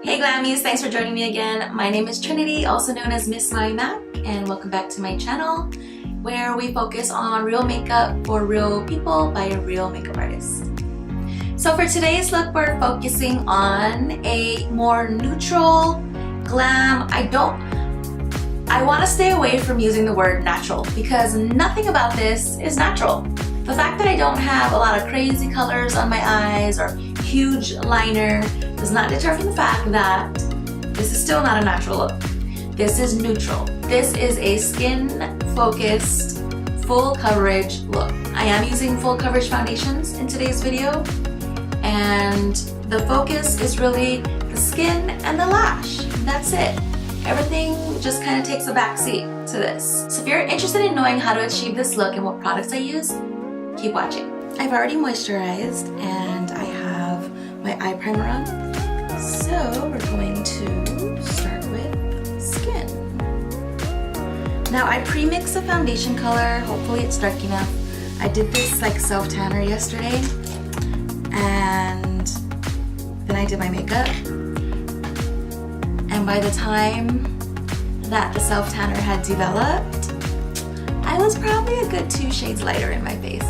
Hey Glammies, thanks for joining me again. My name is Trinity, also known as Miss My Mac, and welcome back to my channel where we focus on real makeup for real people by a real makeup artist. So for today's look, we're focusing on a more neutral, glam. I want to stay away from using the word natural because nothing about this is natural. The fact that I don't have a lot of crazy colors on my eyes or huge liner does not deter from the fact that this is still not a natural look. This is neutral. This is a skin-focused, full coverage look. I am using full coverage foundations in today's video, and the focus is really the skin and the lash. That's it. Everything just kind of takes a back seat to this. So if you're interested in knowing how to achieve this look and what products I use, keep watching. I've already moisturized and I have my eye primer on. So we're going to start with skin. Now I pre-mixed the foundation color. Hopefully it's dark enough. I did this like self-tanner yesterday, and then I did my makeup. And by the time that the self-tanner had developed, I was probably a good 2 shades lighter in my face.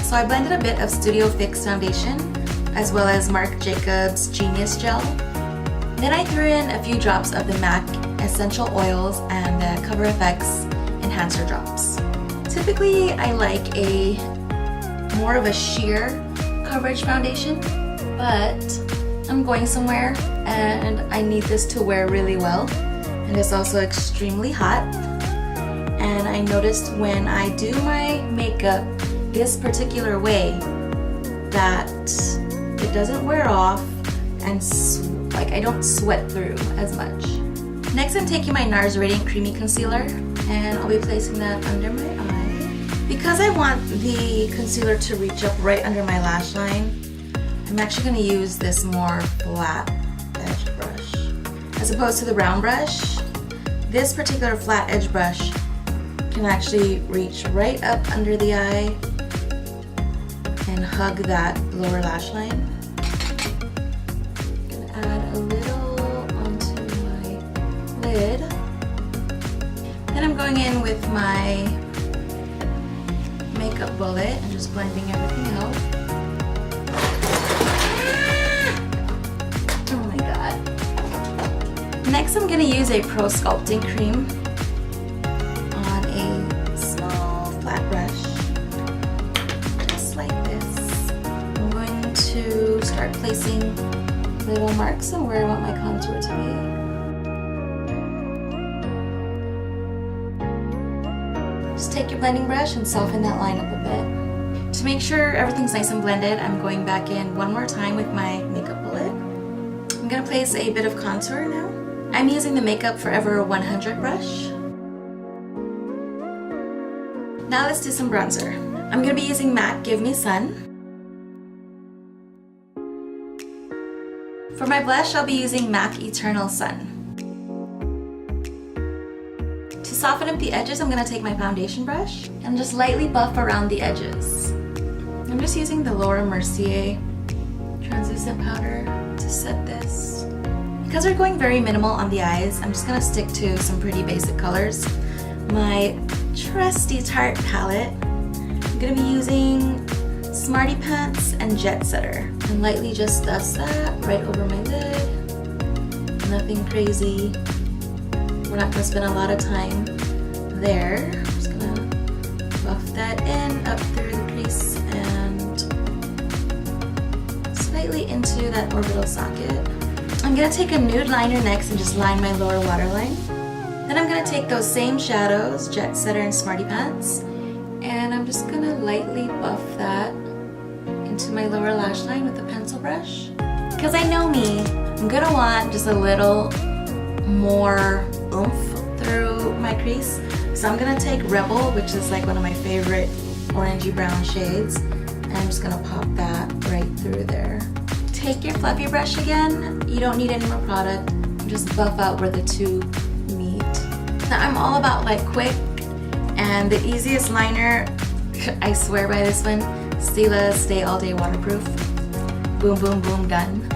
So I blended a bit of Studio Fix foundation as well as Marc Jacobs Genius Gel. Then I threw in a few drops of the MAC Essential Oils and the Cover FX Enhancer drops. Typically I like a more of a sheer coverage foundation, but I'm going somewhere and I need this to wear really well, and it's also extremely hot. And I noticed when I do my makeup this particular way that it doesn't wear off and I don't sweat through as much. Next, I'm taking my NARS Radiant Creamy Concealer and I'll be placing that under my eye. Because I want the concealer to reach up right under my lash line, I'm actually going to use this more flat edge brush. As opposed to the round brush, this particular flat edge brush can actually reach right up under the eye and hug that lower lash line. I'm going to add a little onto my lid. Then I'm going in with my makeup bullet and just blending everything out. Oh my god. Next I'm going to use a Pro Sculpting Cream on a small flat brush. Just like this. I'm going to start placing little marks on where I want my contour to be. Just take your blending brush and soften that line up a bit. To make sure everything's nice and blended, I'm going back in one more time with my makeup bullet. I'm going to place a bit of contour now. I'm using the Makeup Forever 100 brush. Now let's do some bronzer. I'm going to be using MAC Give Me Sun. For my blush, I'll be using MAC Eternal Sun. To soften up the edges, I'm going to take my foundation brush and just lightly buff around the edges. I'm just using the Laura Mercier translucent powder to set this. Because we're going very minimal on the eyes, I'm just going to stick to some pretty basic colors. My trusty Tarte palette, I'm going to be using Smarty Pants and Jet Setter. And lightly just dust that right over my lid. Nothing crazy. We're not going to spend a lot of time there. I'm just going to buff that in, up through the crease, and slightly into that orbital socket. I'm going to take a nude liner next and just line my lower waterline. Then I'm going to take those same shadows, Jet Setter and Smarty Pants, and I'm just going to lightly buff that into my lower lash line with a pencil brush. Because I know me, I'm going to want just a little more oomph through my crease. So I'm going to take Rebel, which is like one of my favorite orangey brown shades, and I'm just going to pop that right through there. Take your fluffy brush again. You don't need any more product. Just buff out where the two meet. Now I'm all about like quick, and the easiest liner, I swear by this one, Stila Stay All Day Waterproof. Boom, boom, boom, done.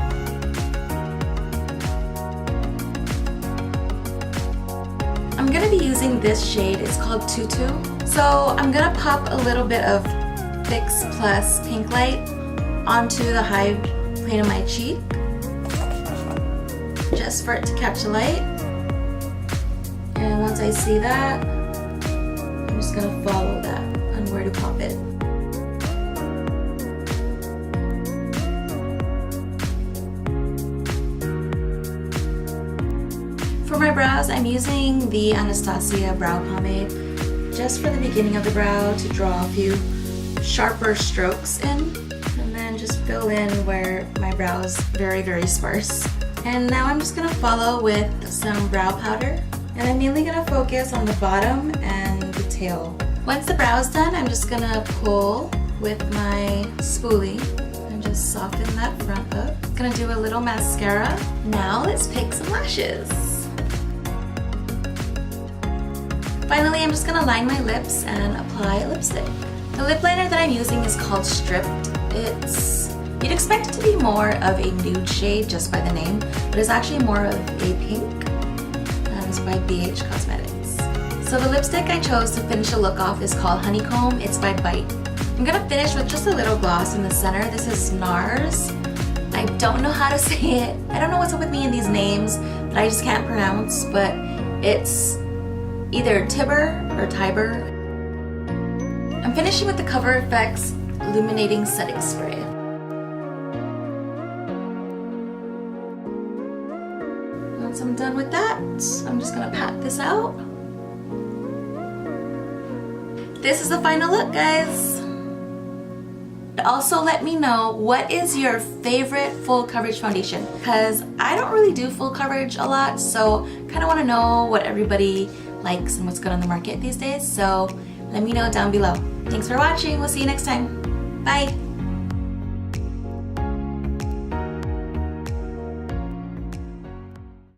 I'm gonna be using this shade. It's called Tutu. So I'm gonna pop a little bit of Fix Plus Pink Light onto the high plane of my cheek, just for it to catch the light. And once I see that, I'm just gonna follow that on where to pop it. For my brows, I'm using the Anastasia brow pomade just for the beginning of the brow to draw a few sharper strokes in, and then just fill in where my brow is very, very sparse. And now I'm just gonna follow with some brow powder, and I'm mainly gonna focus on the bottom and the tail. Once the brow's done, I'm just gonna pull with my spoolie and just soften that front look. Gonna do a little mascara. Now let's pick some lashes. Finally, I'm just gonna line my lips and apply lipstick. The lip liner that I'm using is called Stripped. You'd expect it to be more of a nude shade just by the name, but it's actually more of a pink, and it's by BH Cosmetics. So the lipstick I chose to finish the look off is called Honeycomb. It's by Bite. I'm gonna finish with just a little gloss in the center. This is NARS. I don't know how to say it. I don't know what's up with me in these names that I just can't pronounce, but it's either Tiber or Tiber. I'm finishing with the Cover FX Illuminating Setting Spray. Once I'm done with that, I'm just gonna pat this out. This is the final look, guys. Also, let me know, what is your favorite full coverage foundation? Because I don't really do full coverage a lot, so kind of want to know what everybody likes and what's good on the market these days. So let me know down below. Thanks for watching. We'll see you next time. Bye.